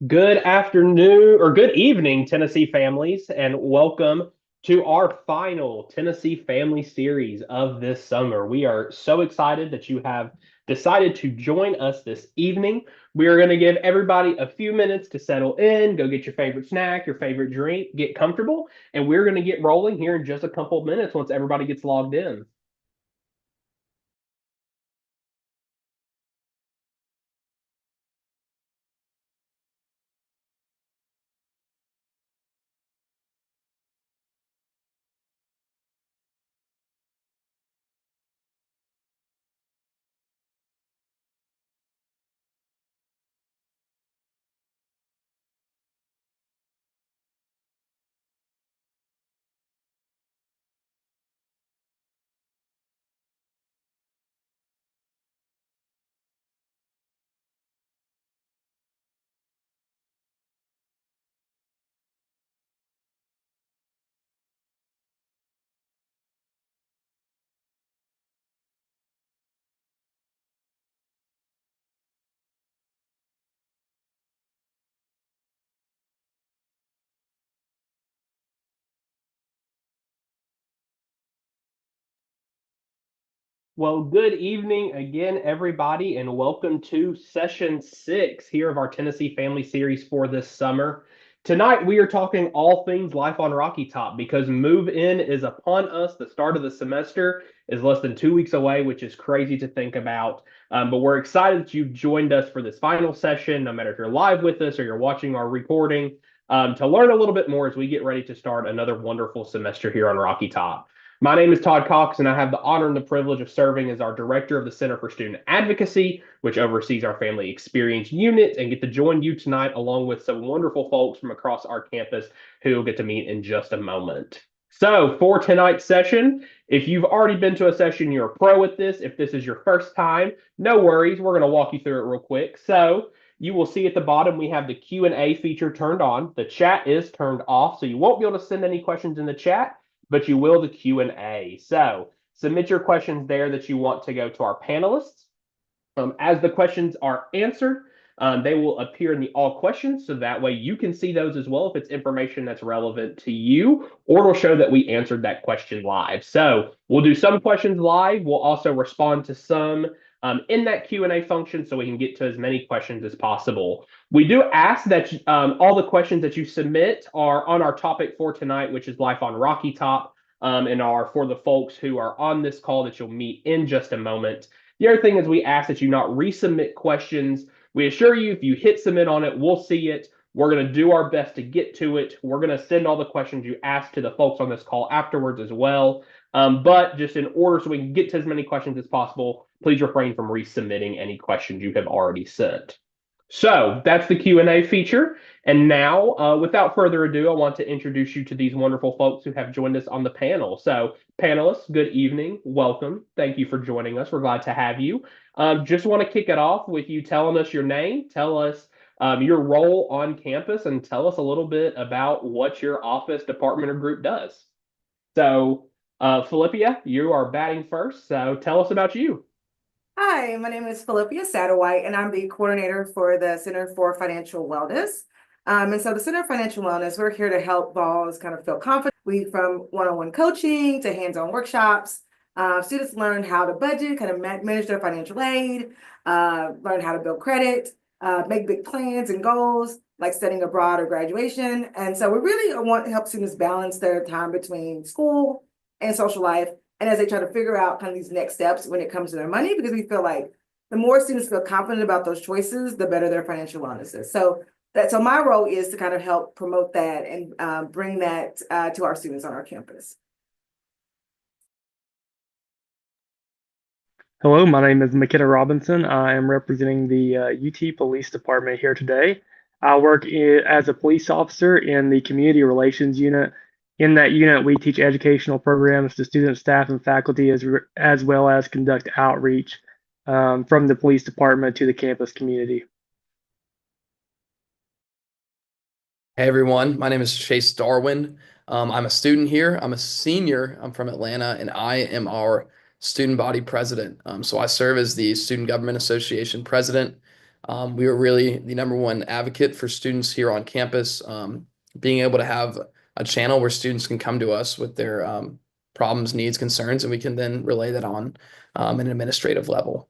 Good afternoon or good evening, Tennessee families, and welcome to our final Tennessee Family Series of this summer. We are so excited that you have decided to join us this evening. We are going to give everybody a few minutes to settle in, go get your favorite snack, your favorite drink, get comfortable, and we're going to get rolling here in just a couple of minutes once everybody gets logged in. Well, good evening again, everybody, and welcome to session six here of our Tennessee Family Series for this summer. Tonight, we are talking all things life on Rocky Top because move in is upon us. The start of the semester is less than 2 weeks away, which is crazy to think about. But we're excited that you've joined us for this final session, no matter if you're live with us or you're watching our recording, to learn a little bit more as we get ready to start another wonderful semester here on Rocky Top. My name is Todd Cox, and I have the honor and the privilege of serving as our director of the Center for Student Advocacy, which oversees our Family Experience Unit, and get to join you tonight along with some wonderful folks from across our campus who you'll get to meet in just a moment. So, for tonight's session, if you've already been to a session, you're a pro at this. If this is your first time, no worries. We're going to walk you through it real quick. So, you will see at the bottom we have the Q&A feature turned on. The chat is turned off, so you won't be able to send any questions in the chat, but you will the Q&A. So submit your questions there that you want to go to our panelists. As the questions are answered, they will appear in the all questions, so that way you can see those as well if it's information that's relevant to you, or it'll show that we answered that question live. So we'll do some questions live. We'll also respond to some in that Q&A function so we can get to as many questions as possible. We do ask that all the questions that you submit are on our topic for tonight, which is life on Rocky Top, and are for the folks who are on this call that you'll meet in just a moment. The other thing is we ask that you not resubmit questions. We assure you if you hit submit on it, we'll see it. We're going to do our best to get to it. We're going to send all the questions you asked to the folks on this call afterwards as well. But just in order so we can get to as many questions as possible, please refrain from resubmitting any questions you have already sent. So that's the Q&A feature. And now, without further ado, I want to introduce you to these wonderful folks who have joined us on the panel. So, panelists, good evening. Welcome. Thank you for joining us. We're glad to have you. Just want to kick it off with you telling us your name, tell us your role on campus, and tell us a little bit about what your office, department, or group does. So, Philippia, you are batting first. So, tell us about you. Hi, my name is Philippia Satterwhite, and I'm the coordinator for the Center for Financial Wellness. And so the Center for Financial Wellness, we're here to help balls kind of feel confident. We from one-on-one coaching to hands-on workshops. Students learn how to budget, kind of manage their financial aid, learn how to build credit, make big plans and goals, like studying abroad or graduation. And so we really want to help students balance their time between school and social life, and as they try to figure out kind of these next steps when it comes to their money, because we feel like the more students feel confident about those choices, the better their financial wellness is. So my role is to kind of help promote that and bring that to our students on our campus. Hello, my name is McKenna Robinson. I am representing the UT Police Department here today. I work as a police officer in the Community Relations Unit. In that unit, we teach educational programs to students, staff, and faculty, as well as conduct outreach from the police department to the campus community. Hey everyone, my name is Chase Darwin. I'm a student here. I'm a senior. I'm from Atlanta, and I am our student body president. So I serve as the Student Government Association president. We are really the number one advocate for students here on campus, being able to have a channel where students can come to us with their problems, needs, concerns, and we can then relay that on an administrative level.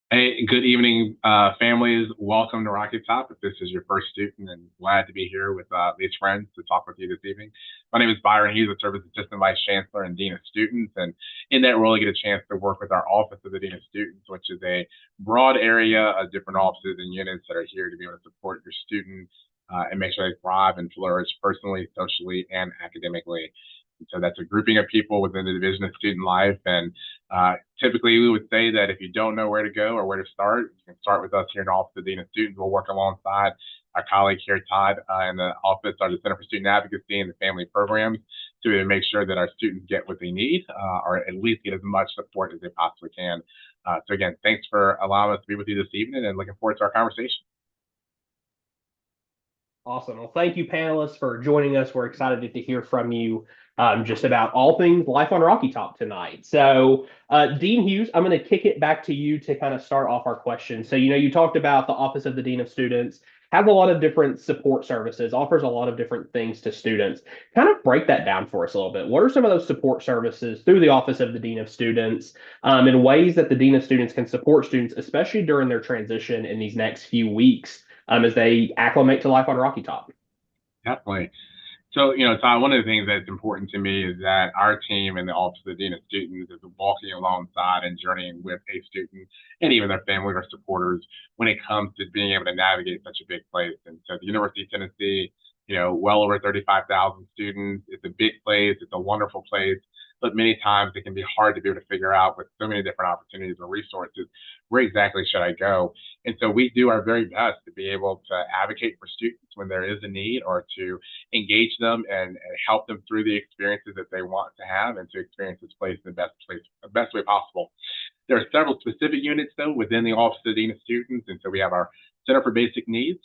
Hey, good evening, families. Welcome to Rocky Top. If this is your first student, and glad to be here with these friends to talk with you this evening. My name is Byron Hughes. I serve as Assistant Vice Chancellor and Dean of Students. And in that role, I get a chance to work with our Office of the Dean of Students, which is a broad area of different offices and units that are here to be able to support your students and make sure they thrive and flourish personally, socially, and academically. So that's a grouping of people within the Division of Student Life. And typically we would say that if you don't know where to go or where to start, you can start with us here in the Office of the Dean of Students. We'll work alongside our colleague here, Todd, in the office, or the Center for Student Advocacy and the Family Programs, to make sure that our students get what they need or at least get as much support as they possibly can. So again, thanks for allowing us to be with you this evening and looking forward to our conversation. Awesome. Well, thank you, panelists, for joining us. We're excited to hear from you just about all things life on Rocky Top tonight. So, Dean Hughes, I'm going to kick it back to you to kind of start off our questions. So, you talked about the Office of the Dean of Students has a lot of different support services, offers a lot of different things to students. Kind of break that down for us a little bit. What are some of those support services through the Office of the Dean of Students in ways that the Dean of Students can support students, especially during their transition in these next few weeks? As they acclimate to life on Rocky Top. Definitely. So, Todd, one of the things that's important to me is that our team in the Office of the Dean of Students is walking alongside and journeying with a student and even their family or supporters when it comes to being able to navigate such a big place. And so the University of Tennessee, well over 35,000 students. It's a big place. It's a wonderful place. But many times it can be hard to be able to figure out with so many different opportunities or resources, where exactly should I go? And so we do our very best to be able to advocate for students when there is a need, or to engage them and help them through the experiences that they want to have and to experience this place in the best way possible. There are several specific units, though, within the Office of the Dean of Students. And so we have our Center for Basic Needs.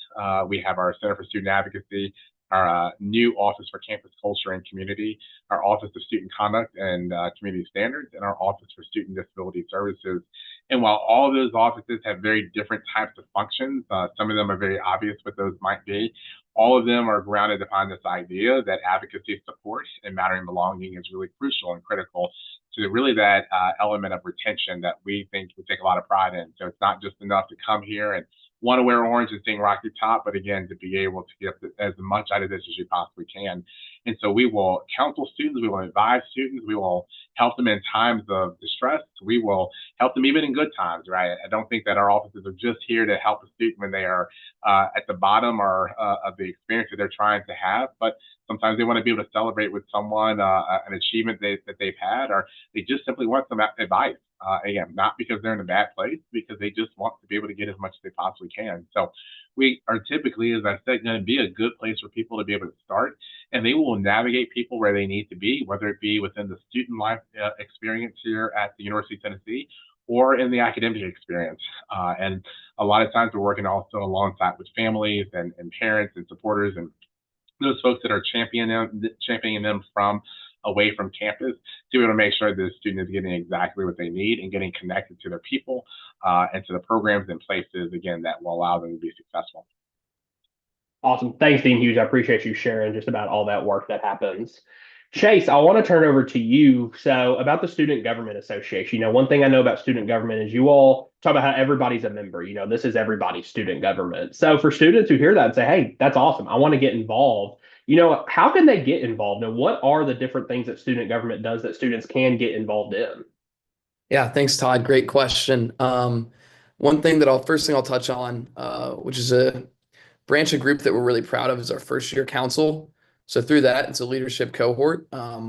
We have our Center for Student Advocacy, our new Office for Campus Culture and Community, our Office of Student Conduct and Community Standards, and our Office for Student Disability Services. And while all of those offices have very different types of functions, some of them are very obvious what those might be. All of them are grounded upon this idea that advocacy, support, and mattering belonging is really crucial and critical to really that element of retention that we think we take a lot of pride in. So it's not just enough to come here and want to wear orange and sing Rocky Top, but again, to be able to get as much out of this as you possibly can. And so we will counsel students, we will advise students, we will help them in times of distress, we will help them even in good times, right? I don't think that our offices are just here to help a student when they are at the bottom or of the experience that they're trying to have, but sometimes they want to be able to celebrate with someone an achievement that they've had, or they just simply want some advice. Again, not because they're in a bad place, because they just want to be able to get as much as they possibly can. So we are typically, as I said, going to be a good place for people to be able to start, and they will navigate people where they need to be, whether it be within the student life experience here at the University of Tennessee or in the academic experience. And a lot of times we're working also alongside with families and parents and supporters and those folks that are championing them from away from campus to be able to make sure that the student is getting exactly what they need and getting connected to their people and to the programs and places, again, that will allow them to be successful. Awesome. Thanks, Dean Hughes. I appreciate you sharing just about all that work that happens. Chase, I want to turn over to you. So, about the Student Government Association, one thing I know about student government is you all talk about how everybody's a member. This is everybody's student government. So, for students who hear that and say, hey, that's awesome, I want to get involved, how can they get involved? And what are the different things that student government does that students can get involved in? Yeah, thanks, Todd. Great question. One thing that first thing I'll touch on, which is a branch of group that we're really proud of, is our first year council. So through that, it's a leadership cohort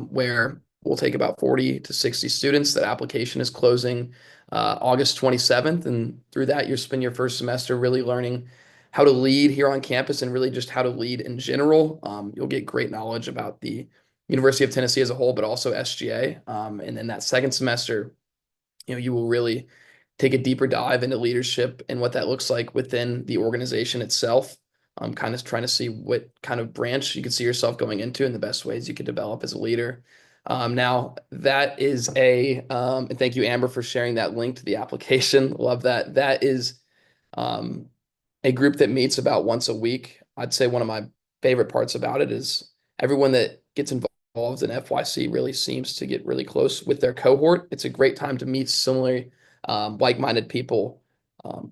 where we'll take about 40 to 60 students. That application is closing August 27th. And through that, you'll spend your first semester really learning how to lead here on campus and really just how to lead in general. You'll get great knowledge about the University of Tennessee as a whole, but also SGA. And then that second semester, you will really take a deeper dive into leadership and what that looks like within the organization itself. I'm kind of trying to see what kind of branch you could see yourself going into and the best ways you could develop as a leader. Now that is and thank you, Amber, for sharing that link to the application. Love that. That is a group that meets about once a week. I'd say one of my favorite parts about it is everyone that gets involved in FYC really seems to get really close with their cohort. It's a great time to meet similarly like-minded people,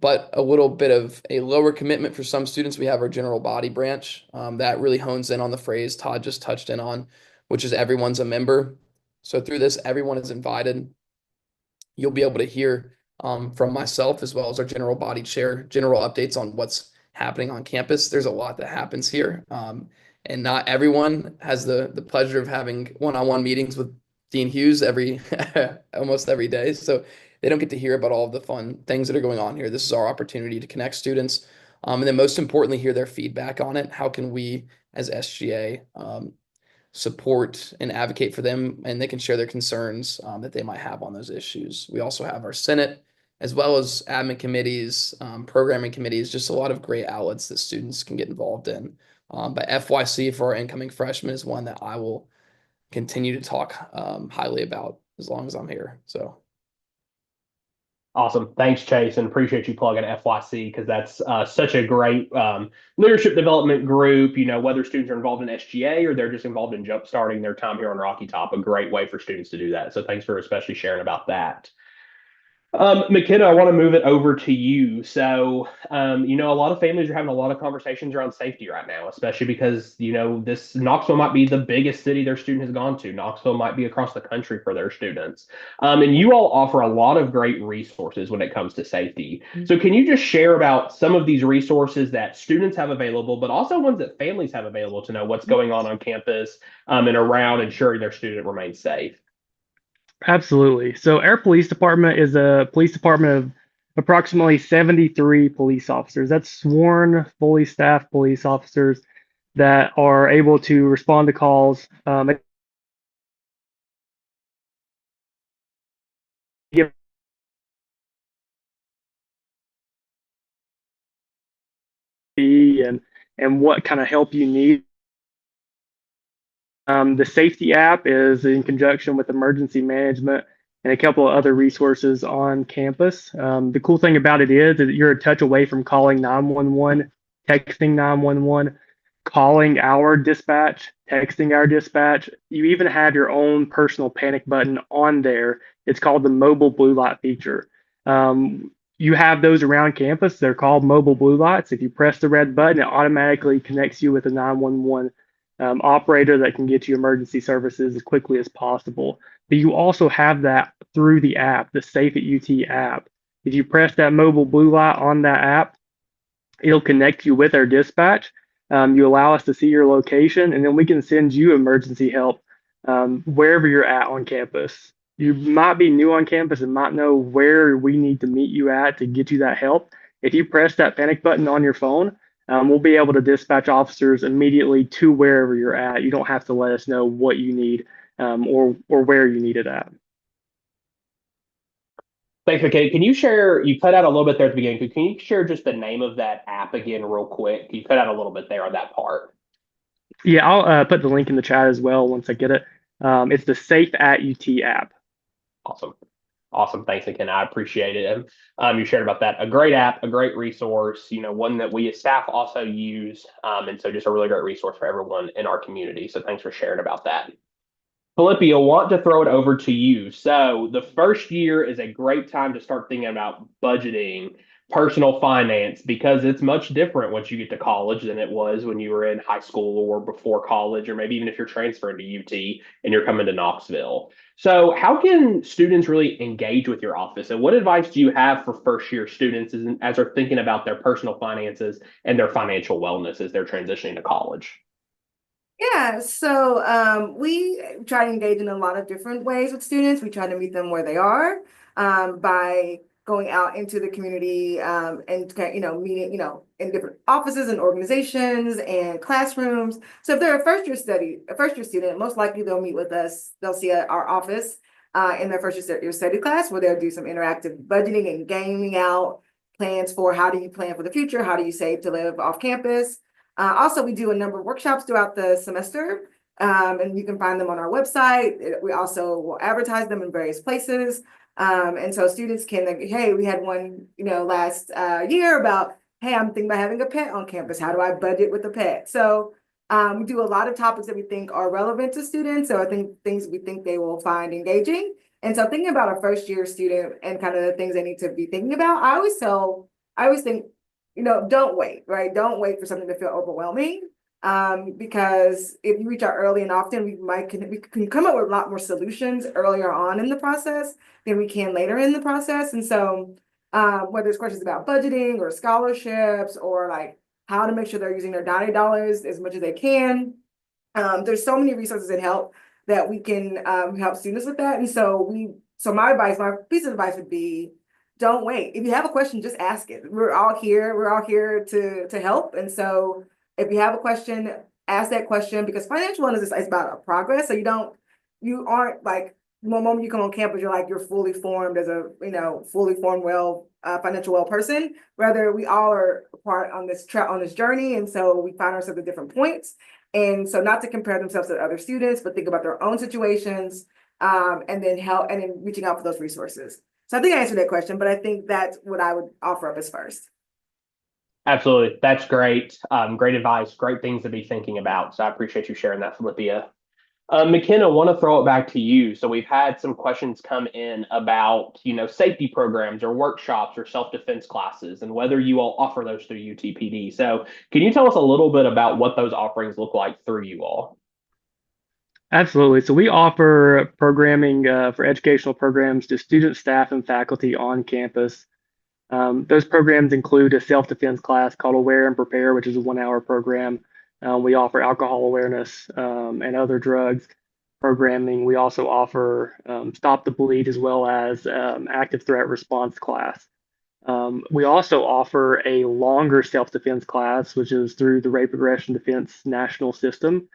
but a little bit of a lower commitment for some students. We have our general body branch that really hones in on the phrase Todd just touched in on, which is everyone's a member. So through this, everyone is invited. You'll be able to hear from myself as well as our general body chair, general updates on what's happening on campus. There's a lot that happens here. And not everyone has the pleasure of having one-on-one meetings with Dean Hughes almost every day. So they don't get to hear about all of the fun things that are going on here. This is our opportunity to connect students. And then most importantly, hear their feedback on it. How can we as SGA support and advocate for them, and they can share their concerns that they might have on those issues. We also have our Senate, as well as admin committees, programming committees, just a lot of great outlets that students can get involved in. But FYC for our incoming freshmen is one that I will continue to talk highly about as long as I'm here. So. Awesome. Thanks, Chase, and appreciate you plugging FYC because that's such a great leadership development group. Whether students are involved in SGA or they're just involved in jumpstarting their time here on Rocky Top, a great way for students to do that. So thanks for especially sharing about that. McKenna, I want to move it over to you. So, a lot of families are having a lot of conversations around safety right now, especially because, this Knoxville might be the biggest city their student has gone to. Knoxville might be across the country for their students. And you all offer a lot of great resources when it comes to safety. So can you just share about some of these resources that students have available, but also ones that families have available to know what's going on campus and around ensuring their student remains safe? Absolutely. So our police department is a police department of approximately 73 police officers. That's sworn, fully staffed police officers that are able to respond to calls. Give and what kind of help you need. The safety app is in conjunction with emergency management and a couple of other resources on campus. The cool thing about it is that you're a touch away from calling 911, texting 911, calling our dispatch, texting our dispatch. You even have your own personal panic button on there. It's called the mobile blue light feature. You have those around campus. They're called mobile blue lights. If you press the red button, it automatically connects you with a 911 operator that can get you emergency services as quickly as possible. But you also have that through the app, the Safe at UT app. If you press that mobile blue light on that app, it'll connect you with our dispatch. You allow us to see your location, and then we can send you emergency help wherever you're at on campus. You might be new on campus and might know where we need to meet you at to get you that help. If you press that panic button on your phone, we'll be able to dispatch officers immediately to wherever you're at. You don't have to let us know what you need or where you need it at. Thanks, McKay. Can you share, you cut out a little bit there at the beginning. Can you share just the name of that app again real quick? You cut out a little bit there on that part. Yeah, I'll put the link in the chat as well once I get it. It's the Safe at UT app. Awesome. Thanks, McKenna. I appreciate it. And you shared about that. A great app, a great resource, one that we as staff also use. And so just a really great resource for everyone in our community. So thanks for sharing about that. Philippi, I want to throw it over to you. So the first year is a great time to start thinking about budgeting, personal finance, because it's much different once you get to college than it was when you were in high school or before college, or maybe even if you're transferring to UT and you're coming to Knoxville. So how can students really engage with your office? And what advice do you have for first year students as they're thinking about their personal finances and their financial wellness as they're transitioning to college? Yeah, so we try to engage in a lot of different ways with students. We try to meet them where they are by going out into the community and meeting in different offices and organizations and classrooms. So if they're a first year student, most likely they'll meet with us. They'll see our office in their first year study class where they'll do some interactive budgeting and gaming out plans for how do you plan for the future, how do you save to live off campus. Also, we do a number of workshops throughout the semester And you can find them on our website. We also will advertise them in various places. And so students can, like, hey, we had one, last year about, hey, I'm thinking about having a pet on campus. How do I budget with a pet? So we do a lot of topics that we think are relevant to students. So I think things we think they will find engaging. And so thinking about a first year student and kind of the things they need to be thinking about, I always think, don't wait, right? Don't wait for something to feel overwhelming. Because if you reach out early and often, we can come up with a lot more solutions earlier on in the process than we can later in the process. And so whether it's questions about budgeting or scholarships or like how to make sure they're using their dining dollars as much as they can. There's so many resources and help that we can help students with that. And so my piece of advice would be, don't wait. If you have a question, just ask it. We're all here. We're all here to help. And so if you have a question, ask that question, because financial wellness is about a progress. So you aren't like, the moment you come on campus, you're fully formed as a, fully formed, financial well person. Rather, we all are part on this journey. And so we find ourselves at different points. And so not to compare themselves to other students, but think about their own situations, and then reaching out for those resources. So I think I answered that question, but I think that's what I would offer up as first. Absolutely. That's great. Great advice, great things to be thinking about. So I appreciate you sharing that, Philippia. McKenna, want to throw it back to you. So we've had some questions come in about, safety programs or workshops or self-defense classes and whether you all offer those through UTPD. So can you tell us a little bit about what those offerings look like through you all? Absolutely. So we offer programming for educational programs to students, staff, and faculty on campus. Those programs include a self-defense class called Aware and Prepare, which is a 1 hour program. We offer alcohol awareness and other drugs programming. We also offer Stop the Bleed as well as active threat response class. We also offer a longer self-defense class, which is through the Rape Aggression Defense National System.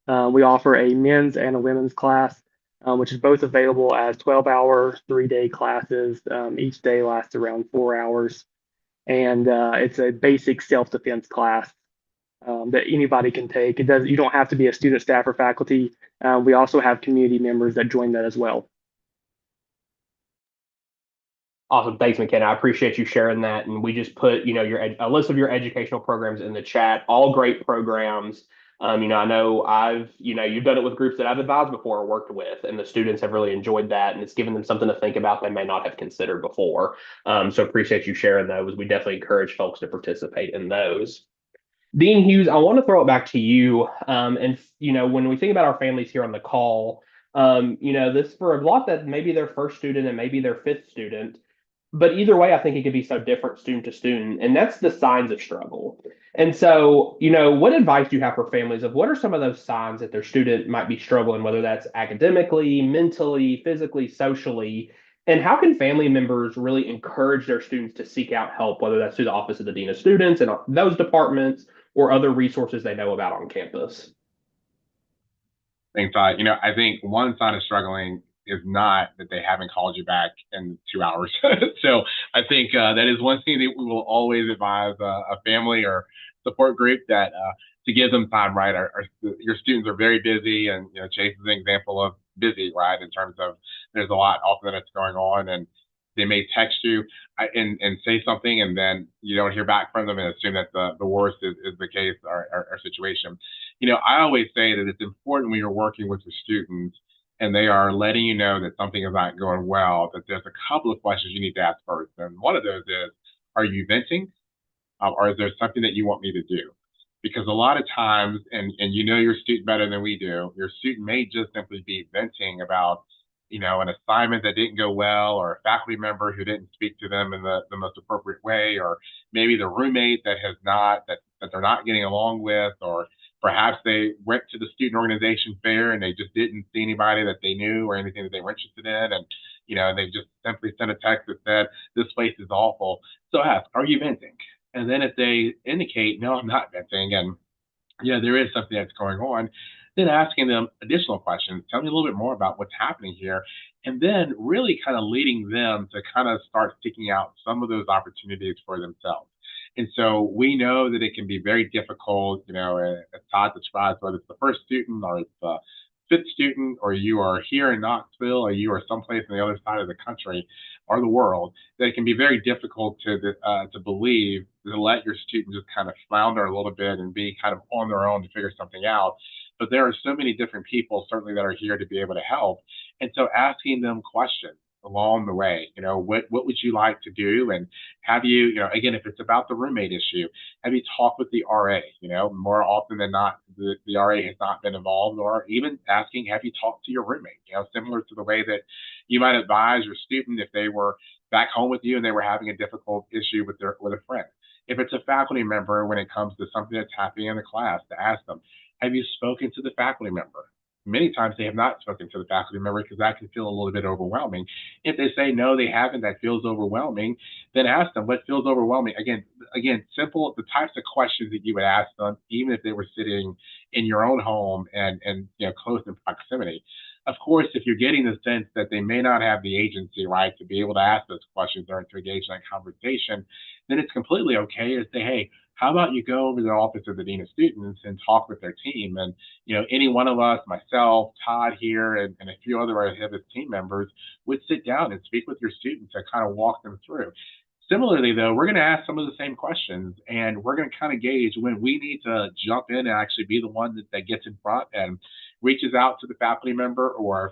We offer a men's and a women's class, which is both available as 12-hour, 3-day classes. Each day lasts around 4 hours. And it's a basic self-defense class that anybody can take. You don't have to be a student, staff, or faculty. We also have community members that join that as well. Awesome. Thanks, McKenna. I appreciate you sharing that. And we just put, a list of your educational programs in the chat, all great programs. I know you've done it with groups that I've advised before or worked with, and the students have really enjoyed that, and it's given them something to think about they may not have considered before. So appreciate you sharing those. We definitely encourage folks to participate in those. Dean Hughes, I want to throw it back to you. When we think about our families here on the call, this for a lot that maybe their first student and maybe their fifth student, but either way, I think it could be so different student to student, and that's the signs of struggle. And so, what advice do you have for families of what are some of those signs that their student might be struggling, whether that's academically, mentally, physically, socially, and how can family members really encourage their students to seek out help, whether that's through the Office of the Dean of Students and those departments or other resources they know about on campus? Thanks, Todd. I think one sign of struggling is not that they haven't called you back in 2 hours. So I think that is one thing that we will always advise a family or support group that to give them time, right? Your students are very busy, and Chase is an example of busy, right? In terms of there's a lot often that's going on, and they may text you and say something, and then you don't hear back from them and assume that the worst is the case or situation. I always say that it's important when you're working with the students and they are letting you know that something is not going well, that there's a couple of questions you need to ask first. And one of those is, are you venting? Or is there something that you want me to do? Because a lot of times, and your student better than we do, your student may just simply be venting about, an assignment that didn't go well, or a faculty member who didn't speak to them in the most appropriate way, or maybe the roommate that they're not getting along with, or perhaps they went to the student organization fair and they just didn't see anybody that they knew or anything that they were interested in. And, they just simply sent a text that said, this place is awful. So ask, are you venting? And then if they indicate, no, I'm not venting, and there is something that's going on, then asking them additional questions. Tell me a little bit more about what's happening here. And then really kind of leading them to kind of start seeking out some of those opportunities for themselves. And so we know that it can be very difficult, as Todd describes, whether it's the first student or it's the fifth student, or you are here in Knoxville, or you are someplace on the other side of the country or the world, that it can be very difficult to believe, to let your student just kind of flounder a little bit and be kind of on their own to figure something out. But there are so many different people certainly that are here to be able to help. And so asking them questions along the way, what would you like to do? And have you, again, if it's about the roommate issue, have you talked with the RA? More often than not, the RA has not been involved, or even asking, have you talked to your roommate? Similar to the way that you might advise your student if they were back home with you and they were having a difficult issue with a friend. If it's a faculty member, when it comes to something that's happening in the class, to ask them, have you spoken to the faculty member? Many times they have not spoken to the faculty member because that can feel a little bit overwhelming. If they say no, they haven't, that feels overwhelming, then ask them what feels overwhelming. Again, simple, the types of questions that you would ask them, even if they were sitting in your own home and close in proximity. Of course, if you're getting the sense that they may not have the agency, right, to be able to ask those questions or to engage in that conversation, then it's completely okay to say, hey, how about you go over to the office of the dean of students and talk with their team? And any one of us, myself, Todd here, and a few other of his team members would sit down and speak with your students and kind of walk them through. Similarly, though, we're going to ask some of the same questions, and we're going to kind of gauge when we need to jump in and actually be the one that gets in front and reaches out to the faculty member or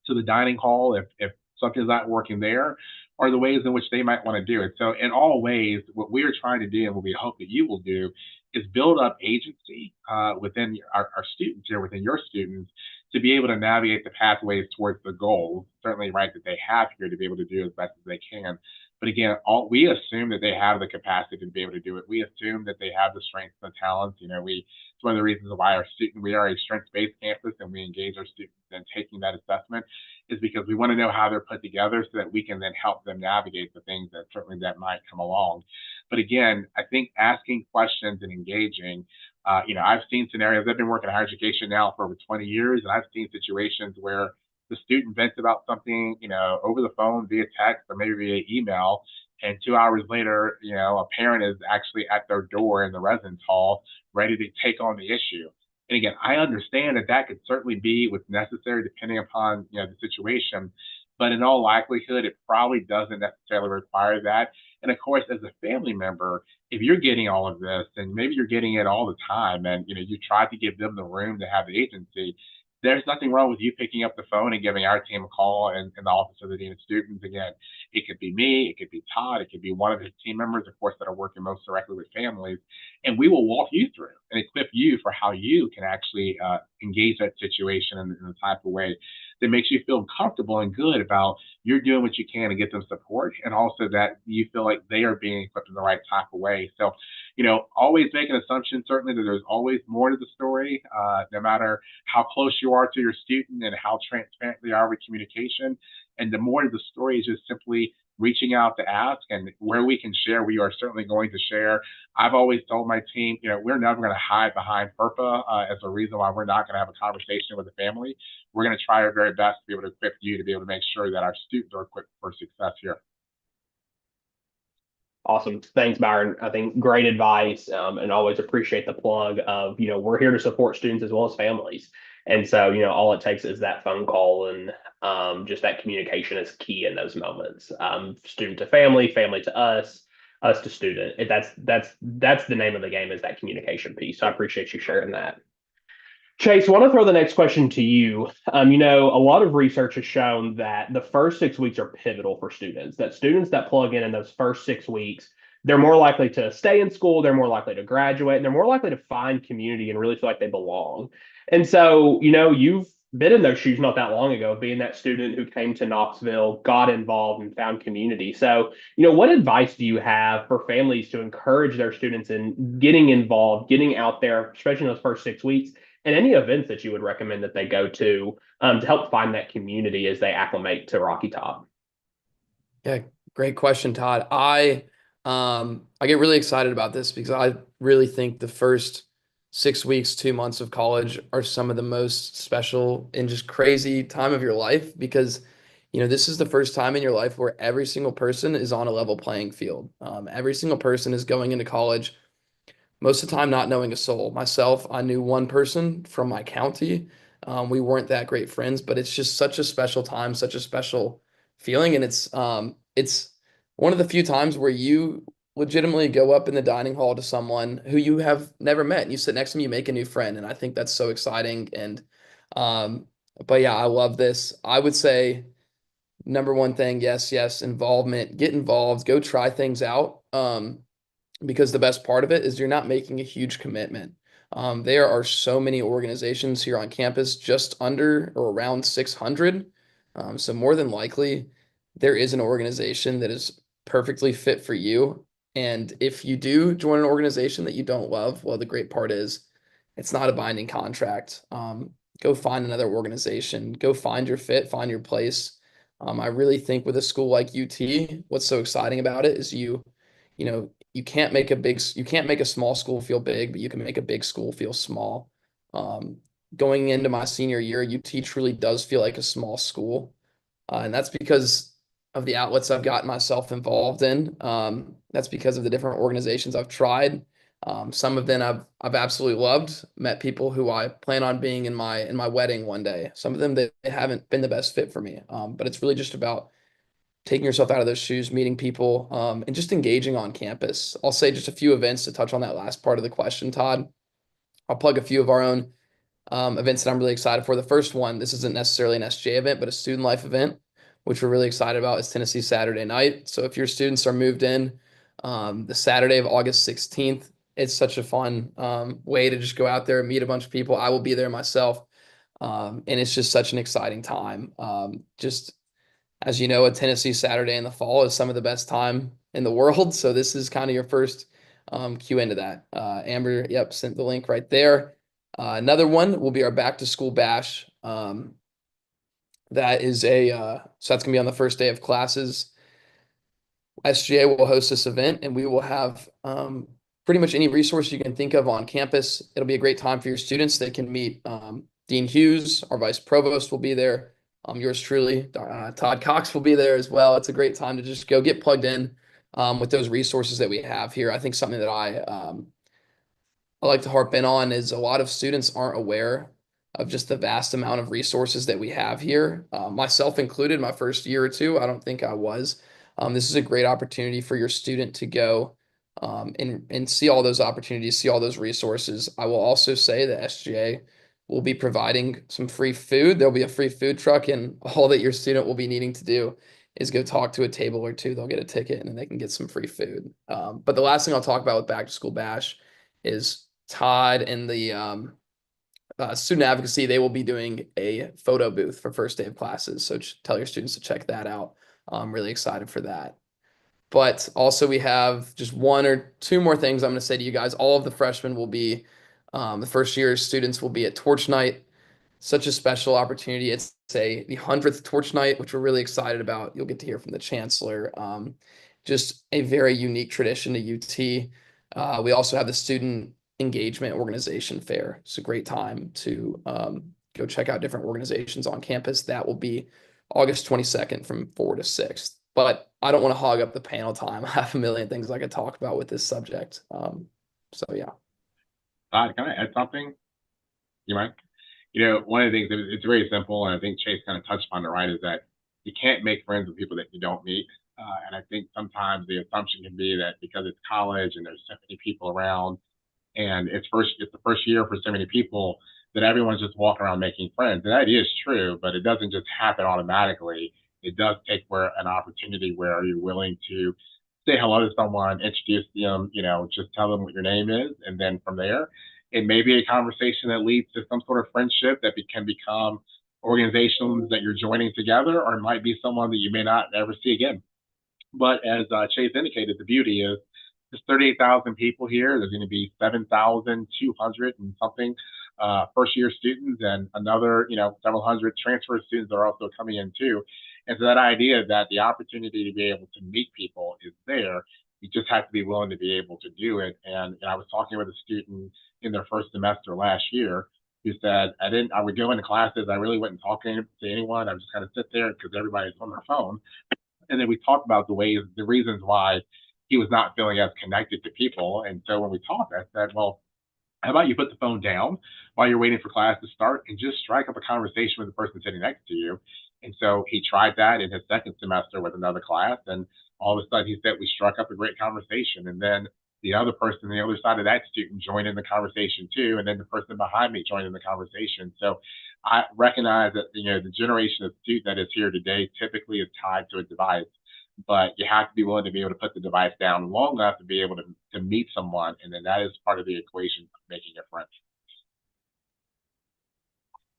to the dining hall if something's not working there, or the ways in which they might want to do it. So in all ways, what we are trying to do and what we hope that you will do is build up agency within our students here, within your students, to be able to navigate the pathways towards the goals, certainly, right, that they have here to be able to do as best as they can. But again, we assume that they have the capacity to be able to do it. We assume that they have the strengths and the talents. It's one of the reasons why we are a strengths-based campus, and we engage our students in taking that assessment, is because we want to know how they're put together so that we can then help them navigate the things that might come along. But again, I think asking questions and engaging, I've seen scenarios. I've been working in higher education now for over 20 years, and I've seen situations where the student vents about something, over the phone, via text, or maybe via email, and 2 hours later, a parent is actually at their door in the residence hall, ready to take on the issue. And again, I understand that could certainly be what's necessary depending upon the situation, but in all likelihood, it probably doesn't necessarily require that. And of course, as a family member, if you're getting all of this, and maybe you're getting it all the time, and you try to give them the room to have the agency, there's nothing wrong with you picking up the phone and giving our team a call in the office of the dean of students. Again, it could be me, it could be Todd, it could be one of his team members, of course, that are working most directly with families, and we will walk you through and equip you for how you can actually engage that situation in the type of way that makes you feel comfortable and good about you're doing what you can to get them support, and also that you feel like they are being equipped in the right type of way. So, always make an assumption, certainly, that there's always more to the story, no matter how close you are to your student and how transparent they are with communication. And the more to the story is just simply reaching out to ask, and where we can share, we are certainly going to share. I've always told my team, we're never going to hide behind FERPA as a reason why we're not going to have a conversation with the family. We're going to try our very best to be able to equip you to be able to make sure that our students are equipped for success here. Awesome. Thanks, Byron. I think great advice, and always appreciate the plug of, we're here to support students as well as families. And so, all it takes is that phone call, and just that communication is key in those moments. Student to family, family to us to student. That's the name of the game, is that communication piece. So I appreciate you sharing that. Chase, I want to throw the next question to you. A lot of research has shown that the first 6 weeks are pivotal for students, that students that plug in those first 6 weeks, they're more likely to stay in school, they're more likely to graduate, and they're more likely to find community and really feel like they belong. And so, you've been in those shoes not that long ago, being that student who came to Knoxville, got involved, and found community. So, what advice do you have for families to encourage their students in getting involved, getting out there, especially in those first 6 weeks? And any events that you would recommend that they go to help find that community as they acclimate to Rocky Top? Yeah, great question, Todd. I get really excited about this because I really think the first 6 weeks, 2 months of college are some of the most special and just crazy time of your life, because this is the first time in your life where every single person is on a level playing field. Every single person is going into college most of the time not knowing a soul. Myself, I knew one person from my county. We weren't that great friends, but it's just such a special time, such a special feeling, and it's one of the few times where you legitimately go up in the dining hall to someone who you have never met, and you sit next to them, you make a new friend, and I think that's so exciting. And um, but yeah, I love this. I would say number one thing, yes, involvement. Get involved. Go try things out. Because the best part of it is you're not making a huge commitment. There are so many organizations here on campus, just under or around 600. So more than likely, there is an organization that is perfectly fit for you. And if you do join an organization that you don't love, well, the great part is it's not a binding contract. Go find another organization, go find your fit, find your place. I really think with a school like UT, what's so exciting about it is you can't make a small school feel big, but you can make a big school feel small. Um, Going into my senior year, UT truly does feel like a small school, and that's because of the outlets I've gotten myself involved in. That's because of the different organizations I've tried. Some of them I've absolutely loved. Met people who I plan on being in my wedding one day. Some of them they haven't been the best fit for me. But it's really just about taking yourself out of those shoes, meeting people, and just engaging on campus. I'll say just a few events to touch on that last part of the question, Todd. I'll plug a few of our own events that I'm really excited for. The first one, this isn't necessarily an SJ event, but a student life event, which we're really excited about, is Tennessee Saturday Night. So if your students are moved in the Saturday of August 16th, it's such a fun way to just go out there and meet a bunch of people. I will be there myself. And it's just such an exciting time. Just as you know, a Tennessee Saturday in the fall is some of the best time in the world. So this is kind of your first cue into that. Amber, yep, sent the link right there. Another one will be our back to school bash. That is so that's gonna be on the first day of classes. SGA will host this event, and we will have pretty much any resource you can think of on campus. It'll be a great time for your students. They can meet Dean Hughes, our vice provost will be there. Yours truly, Todd Cox will be there as well. It's a great time to just go get plugged in with those resources that we have here. I think something that I like to harp in on is a lot of students aren't aware of just the vast amount of resources that we have here. Myself included, my first year or two, I don't think I was. This is a great opportunity for your student to go and see all those opportunities, see all those resources. I will also say that SGA will be providing some free food. There'll be a free food truck, and all that your student will be needing to do is go talk to a table or two. They'll get a ticket and then they can get some free food. But the last thing I'll talk about with Back to School Bash is Todd and the student advocacy. They will be doing a photo booth for first day of classes. So tell your students to check that out. I'm really excited for that. But also we have just one or two more things I'm going to say to you guys. All of the freshmen will be, the first year students will be at Torch Night. Such a special opportunity. It's the 100th Torch Night, which we're really excited about. You'll get to hear from the chancellor. Just a very unique tradition to UT. We also have the Student Engagement Organization Fair. It's a great time to go check out different organizations on campus. That will be August 22nd from 4 to 6. But I don't want to hog up the panel time. I have a million things I could talk about with this subject. So yeah. Can I add something? You mind? One of the things, it's very simple, and I think Chase kind of touched on it, right, is that you can't make friends with people that you don't meet. And I think sometimes the assumption can be that because it's college and there's so many people around, and it's the first year for so many people, that everyone's just walking around making friends. And that is true, but it doesn't just happen automatically. It does take an opportunity where you're willing to say hello to someone, introduce them, just tell them what your name is, and then from there, it may be a conversation that leads to some sort of friendship that can become organizations that you're joining together, or it might be someone that you may not ever see again. But as Chase indicated, the beauty is there's 38,000 people here. There's going to be 7,200 and something first year students, and another, several hundred transfer students that are also coming in too. And so that idea that the opportunity to be able to meet people is there. You just have to be willing to be able to do it. And I was talking with a student in their first semester last year who said, I would go into classes, I really wouldn't talk to anyone. I would just kind of sit there because everybody's on their phone. And then we talked about the reasons why he was not feeling as connected to people. And so when we talked, I said, well, how about you put the phone down while you're waiting for class to start and just strike up a conversation with the person sitting next to you? And so he tried that in his second semester with another class, and all of a sudden he said we struck up a great conversation. And then the other person on the other side of that student joined in the conversation too, and then the person behind me joined in the conversation. So I recognize that the generation of student that is here today typically is tied to a device, but you have to be willing to be able to put the device down long enough to be able to meet someone, and then that is part of the equation of making a friend.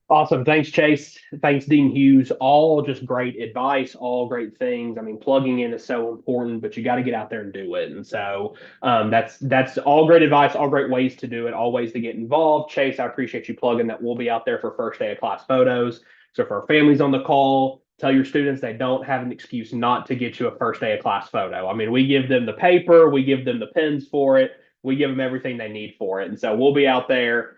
Awesome. Thanks, Chase. Thanks, Dean Hughes. All just great advice, all great things. I mean, plugging in is so important, but you got to get out there and do it. And so that's all great advice, all great ways to do it, all ways to get involved. Chase, I appreciate you plugging that. We'll be out there for first day of class photos. So for our families on the call, tell your students they don't have an excuse not to get you a first day of class photo. I mean, we give them the paper, we give them the pens for it, we give them everything they need for it. And so we'll be out there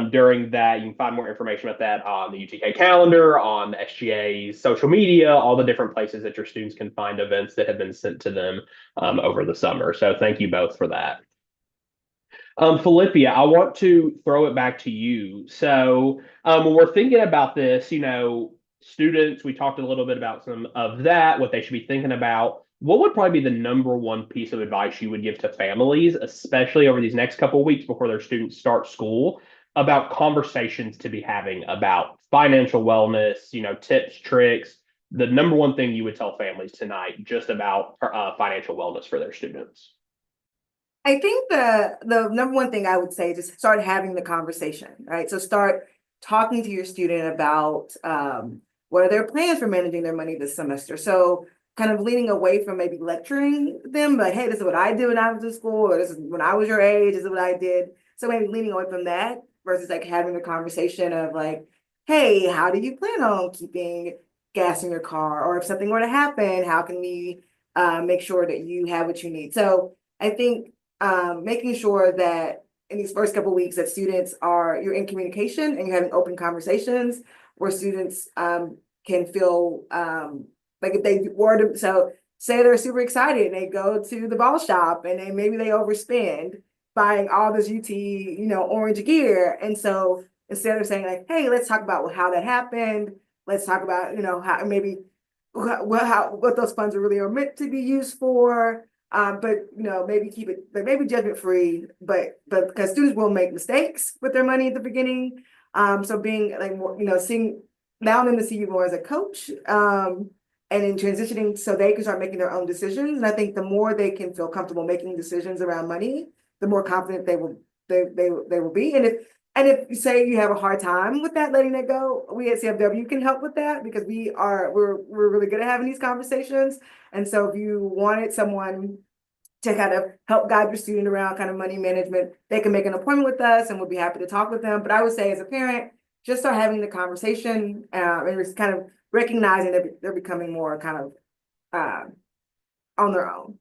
during that. You can find more information about that on the UTK calendar, on the SGA's social media, all the different places that your students can find events that have been sent to them over the summer. So thank you both for that. Philippia, I want to throw it back to you. So when we're thinking about this, students, we talked a little bit about some of that, what they should be thinking about. What would probably be the number one piece of advice you would give to families, especially over these next couple of weeks before their students start school, about conversations to be having about financial wellness, tips, tricks, the number one thing you would tell families tonight just about financial wellness for their students? I think the number one thing I would say is just start having the conversation, right? So start talking to your student about what are their plans for managing their money this semester. So kind of leaning away from maybe lecturing them, like, hey, this is what I did when I was in school, or this is when I was your age, this is what I did. So maybe leaning away from that versus like having a conversation of like, hey, how do you plan on keeping gas in your car? Or if something were to happen, how can we make sure that you have what you need? So I think making sure that in these first couple of weeks that you're in communication and you're having open conversations where students can feel like if they were to, so say they're super excited and they go to the ball shop and maybe they overspend buying all this orange gear. And so instead of saying like, hey, let's talk about how that happened. Let's talk about, how maybe what those funds are meant to be used for. But maybe keep it, but maybe judgment free, but because students will make mistakes with their money at the beginning. So being like more, seeing allowing them to see you more as a coach, and in transitioning so they can start making their own decisions. And I think the more they can feel comfortable making decisions around money, the more confident they will be. And if you say you have a hard time with that, letting it go, we at CFW can help with that because we're really good at having these conversations. And so if you wanted someone to kind of help guide your student around kind of money management, they can make an appointment with us and we'll be happy to talk with them. But I would say as a parent, just start having the conversation and just kind of recognizing that they're becoming more kind of on their own.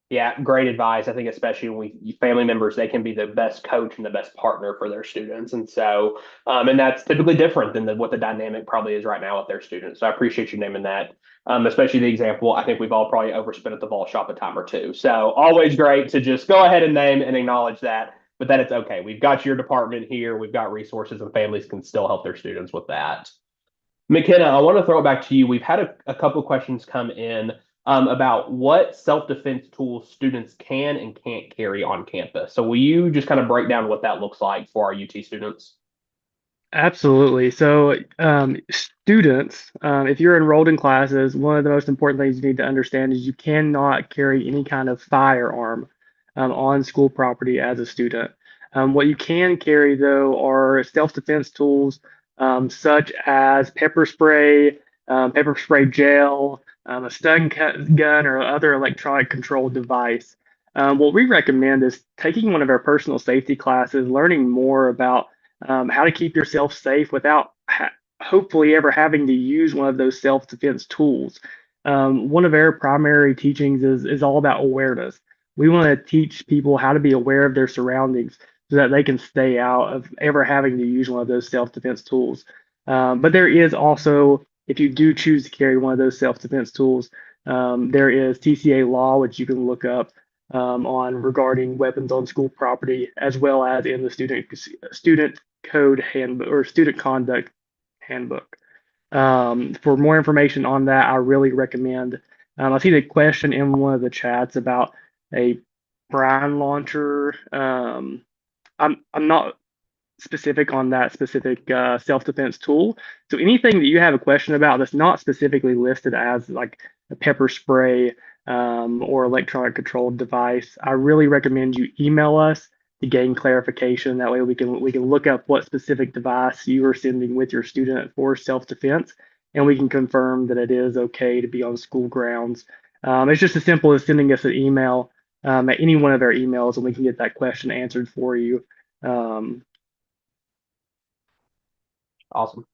Yeah, great advice. I think especially when family members, they can be the best coach and the best partner for their students. And so, and that's typically different than what the dynamic probably is right now with their students. So I appreciate you naming that, especially the example. I think we've all probably overspent at the ball shop a time or two. So always great to just go ahead and name and acknowledge that, but that it's okay. We've got your department here. We've got resources and families can still help their students with that. McKenna, I want to throw it back to you. We've had a couple of questions come in about what self-defense tools students can and can't carry on campus. So will you just kind of break down what that looks like for our UT students? Absolutely. So, students, if you're enrolled in classes, one of the most important things you need to understand is you cannot carry any kind of firearm on school property as a student. What you can carry, though, are self-defense tools such as pepper spray gel, a stun gun, or other electronic controlled device. What we recommend is taking one of our personal safety classes, learning more about how to keep yourself safe without hopefully ever having to use one of those self-defense tools. One of our primary teachings is all about awareness. We want to teach people how to be aware of their surroundings so that they can stay out of ever having to use one of those self-defense tools. But there is also, if you do choose to carry one of those self-defense tools, there is TCA law, which you can look up on regarding weapons on school property, as well as in the student code handbook or student conduct handbook. For more information on that, I really recommend. I see the question in one of the chats about a brine launcher. I'm not specific on that specific self-defense tool. So anything that you have a question about that's not specifically listed as like a pepper spray or electronic controlled device, I really recommend you email us to gain clarification. That way we can look up what specific device you are sending with your student for self-defense, and we can confirm that it is okay to be on school grounds. It's just as simple as sending us an email at any one of our emails, and we can get that question answered for you. Awesome.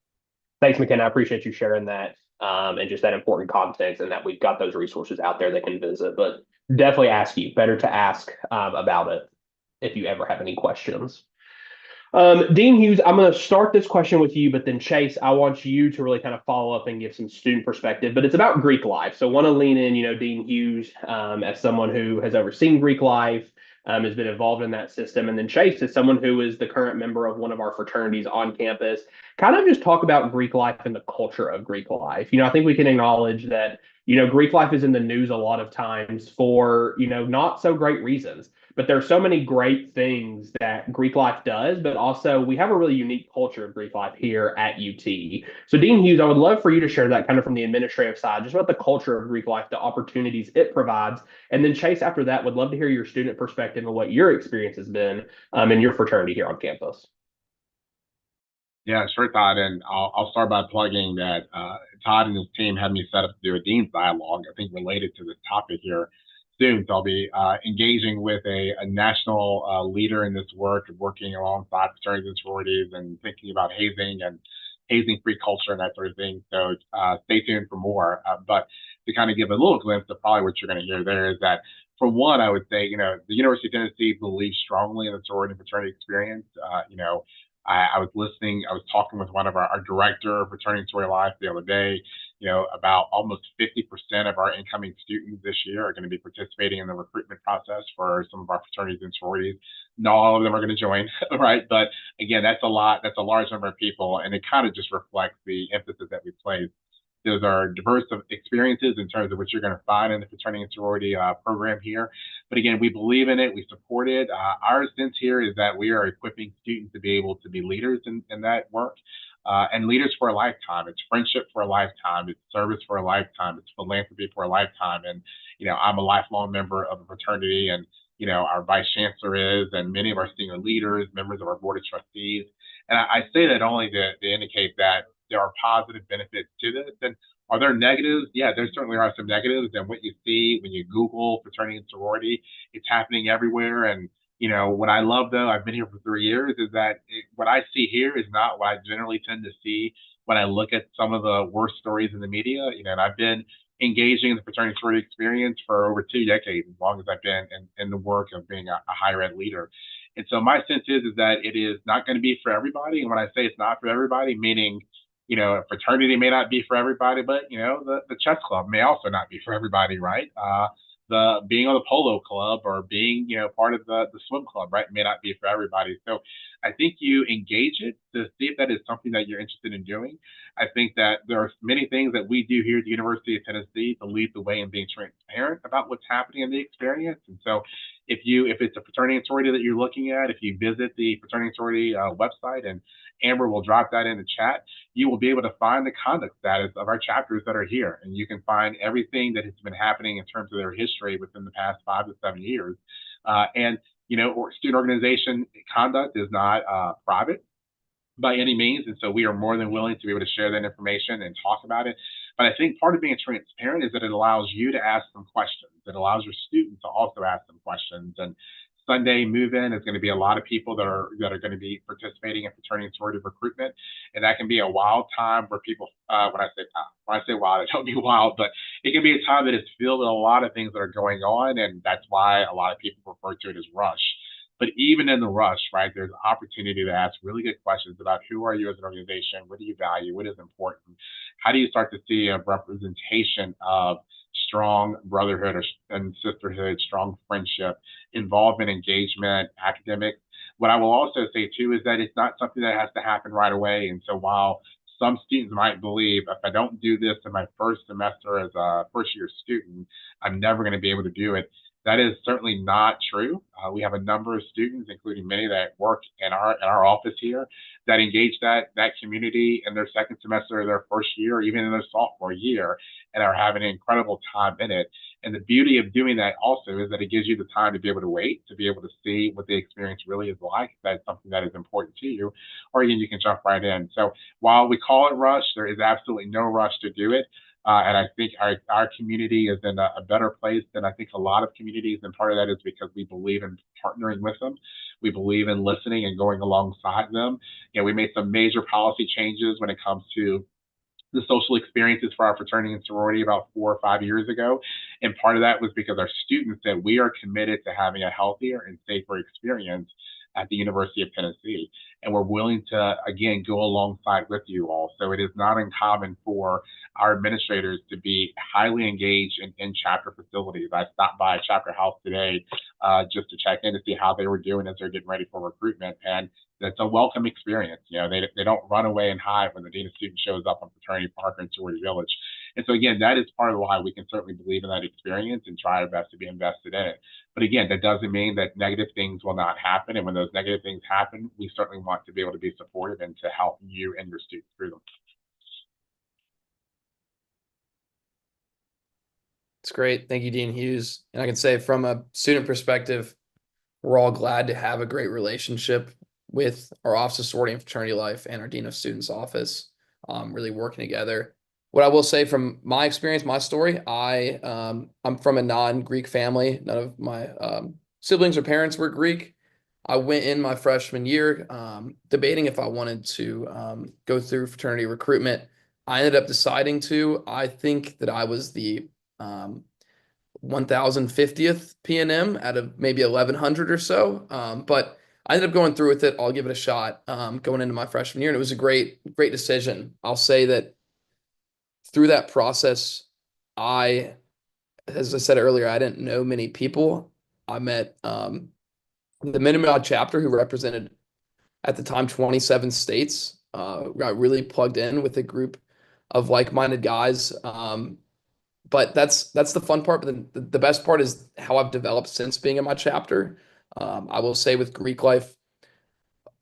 Thanks, McKenna. I appreciate you sharing that and just that important context, and that we've got those resources out there they can visit. But definitely ask you. Better to ask about it if you ever have any questions. Dean Hughes, I'm going to start this question with you, but then Chase, I want you to really kind of follow up and give some student perspective. But it's about Greek life, so want to lean in. Dean Hughes, as someone who has overseen Greek life, has been involved in that system, and then Chase, as someone who is the current member of one of our fraternities on campus. Kind of just talk about Greek life and the culture of Greek life. I think we can acknowledge that Greek life is in the news a lot of times for not so great reasons. But there are so many great things that Greek life does, but also we have a really unique culture of Greek life here at UT. So, Dean Hughes, I would love for you to share that kind of from the administrative side, just about the culture of Greek life, the opportunities it provides. And then, Chase, after that, would love to hear your student perspective and what your experience has been in your fraternity here on campus. Yeah, sure, Todd. And I'll start by plugging that Todd and his team had me set up to do a Dean's Dialogue, I think related to this topic here soon. So I'll be engaging with a national leader in this work, working alongside fraternities and sororities and thinking about hazing and hazing-free culture and that sort of thing. So stay tuned for more. But to kind of give a little glimpse of probably what you're going to hear there is that, for one, I would say, the University of Tennessee believes strongly in the sorority and fraternity experience. I was listening, I was talking with one of our director of fraternity and sorority life the other day, about almost 50% of our incoming students this year are going to be participating in the recruitment process for some of our fraternities and sororities. Not all of them are going to join, right? But again, that's a lot, that's a large number of people, and it kind of just reflects the emphasis that we place. Those are diverse of experiences in terms of what you're going to find in the fraternity and sorority program here. But again, we believe in it. We support it. Our sense here is that we are equipping students to be able to be leaders in that work and leaders for a lifetime. It's friendship for a lifetime. It's service for a lifetime. It's philanthropy for a lifetime. And, I'm a lifelong member of a fraternity, and, our vice chancellor is, and many of our senior leaders, members of our board of trustees. And I say that only to indicate that there are positive benefits to this. And are there negatives? Yeah, there certainly are some negatives. And what you see when you Google fraternity and sorority, it's happening everywhere. And, what I love, though, I've been here for 3 years, is that what I see here is not what I generally tend to see when I look at some of the worst stories in the media. And I've been engaging in the fraternity and sorority experience for over 2 decades, as long as I've been in the work of being a higher ed leader. And so my sense is that it is not going to be for everybody. And when I say it's not for everybody, meaning, a fraternity may not be for everybody, but, the chess club may also not be for everybody, right? The being on the polo club or being, part of the swim club, right, may not be for everybody. So I think you engage it to see if that is something that you're interested in doing. I think that there are many things that we do here at the University of Tennessee to lead the way in being transparent about what's happening in the experience. And so if it's a fraternity and sorority that you're looking at, if you visit the fraternity and sorority website, and Amber will drop that in the chat, you will be able to find the conduct status of our chapters that are here. And you can find everything that has been happening in terms of their history within the past 5 to 7 years. Or student organization conduct is not private by any means. And so we are more than willing to be able to share that information and talk about it. But I think part of being transparent is that it allows you to ask some questions. It allows your students to also ask some questions. And Sunday move-in is going to be a lot of people that are going to be participating in fraternity and sorority recruitment, and that can be a wild time for people. When I say wild, I don't mean wild, but it can be a time that is filled with a lot of things that are going on, and that's why a lot of people refer to it as rush. But even in the rush, right, there's opportunity to ask really good questions about who are you as an organization, what do you value, what is important, how do you start to see a representation of strong brotherhood and sisterhood, strong friendship, involvement, engagement, academics. What I will also say too is that it's not something that has to happen right away. And so while some students might believe if I don't do this in my first semester as a first year student, I'm never going to be able to do it. That is certainly not true. We have a number of students, including many that work in our office here, that engage that community in their second semester of their first year, or even in their sophomore year, and are having an incredible time in it. And the beauty of doing that also is that it gives you the time to be able to wait, to be able to see what the experience really is like. If that's something that is important to you, or again, you can jump right in. So while we call it rush, there is absolutely no rush to do it. And I think our community is in a better place than I think a lot of communities. And part of that is because we believe in partnering with them. We believe in listening and going alongside them. You know, we made some major policy changes when it comes to the social experiences for our fraternity and sorority about 4 or 5 years ago. And part of that was because our students said we are committed to having a healthier and safer experience at the University of Tennessee. And we're willing to, again, go alongside with you all. So it is not uncommon for our administrators to be highly engaged in chapter facilities. I stopped by a chapter house today just to check in to see how they were doing as they're getting ready for recruitment. And that's a welcome experience. You know, they don't run away and hide when the dean of students shows up on Fraternity Park or in Sorority Village. And so again, that is part of why we can certainly believe in that experience and try our best to be invested in it. But again, that doesn't mean that negative things will not happen. And when those negative things happen, we certainly want to be able to be supportive and to help you and your students through them. It's great. Thank you, Dean Hughes. And I can say from a student perspective, we're all glad to have a great relationship with our Office of Sorority and Fraternity Life and our Dean of Students office, really working together. What I will say from my experience, my story, I'm from a non-Greek family. None of my siblings or parents were Greek. I went in my freshman year debating if I wanted to go through fraternity recruitment. I ended up deciding to. I think that I was the 1050th PNM out of maybe 1100 or so. But I ended up going through with it. I'll give it a shot going into my freshman year. And it was a great decision. I'll say that through that process, as I said earlier, I didn't know many people. I met the Minimum chapter who represented at the time 27 states. Got really plugged in with a group of like-minded guys. But that's the fun part. But the best part is how I've developed since being in my chapter. I will say with Greek life,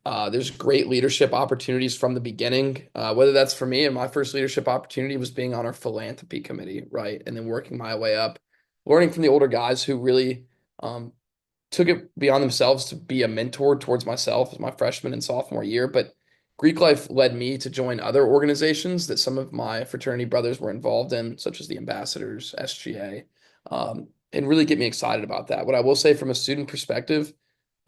there's great leadership opportunities from the beginning. Whether that's for me, and my first leadership opportunity was being on our philanthropy committee, right? And then working my way up, learning from the older guys who really took it beyond themselves to be a mentor towards myself as my freshman and sophomore year. But Greek life led me to join other organizations that some of my fraternity brothers were involved in, such as the Ambassadors, SGA, and really get me excited about that. What I will say from a student perspective,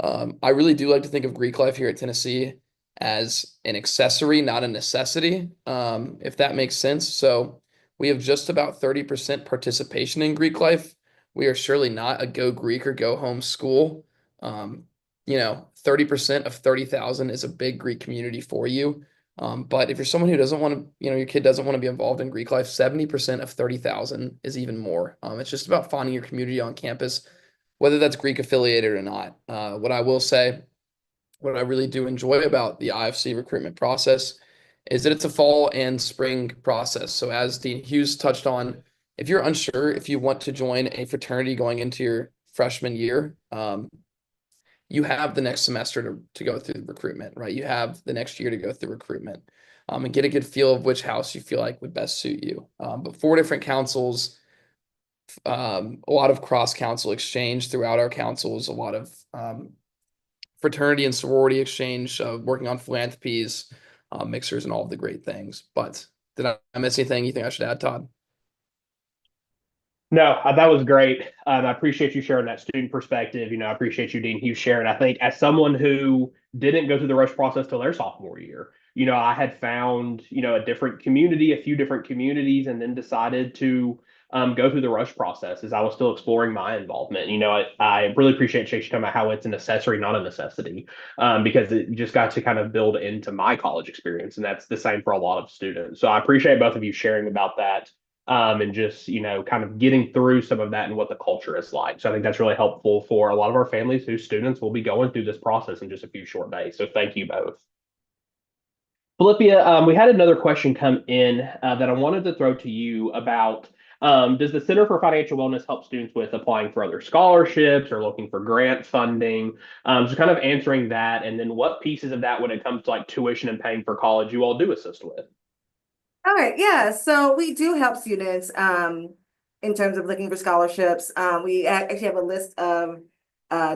I really do like to think of Greek life here at Tennessee as an accessory, not a necessity, if that makes sense. So we have just about 30% participation in Greek life. We are surely not a go Greek or go home school. 30% of 30,000 is a big Greek community for you. But if you're someone who doesn't want to, your kid doesn't want to be involved in Greek life, 70% of 30,000 is even more. It's just about finding your community on campus, whether that's Greek affiliated or not. What I will say, what I really do enjoy about the IFC recruitment process is that it's a fall and spring process. So as Dean Hughes touched on, if you're unsure if you want to join a fraternity going into your freshman year, you have the next semester to go through the recruitment, right? You have the next year to go through recruitment and get a good feel of which house you feel like would best suit you. But 4 different councils, a lot of cross-council exchange throughout our councils, a lot of fraternity and sorority exchange, working on philanthropies, mixers, and all of the great things. But did I miss anything you think I should add, Todd? No, that was great. I appreciate you sharing that student perspective. I appreciate you, Dean Hughes, sharing. I think as someone who didn't go through the rush process till their sophomore year, I had found, a different community, a few different communities, and then decided to go through the rush process as I was still exploring my involvement. I really appreciate Chase talking about how it's an accessory, not a necessity, because it just got to kind of build into my college experience. And that's the same for a lot of students. So I appreciate both of you sharing about that. And just, kind of getting through some of that and what the culture is like. So I think that's really helpful for a lot of our families whose students will be going through this process in just a few short days. So thank you both. Philippia, we had another question come in that I wanted to throw to you about. Does the Center for Financial Wellness help students with applying for other scholarships or looking for grant funding? So kind of answering that, and then what pieces of that when it comes to like tuition and paying for college you all do assist with? All right, yeah. So we do help students in terms of looking for scholarships. We actually have a list of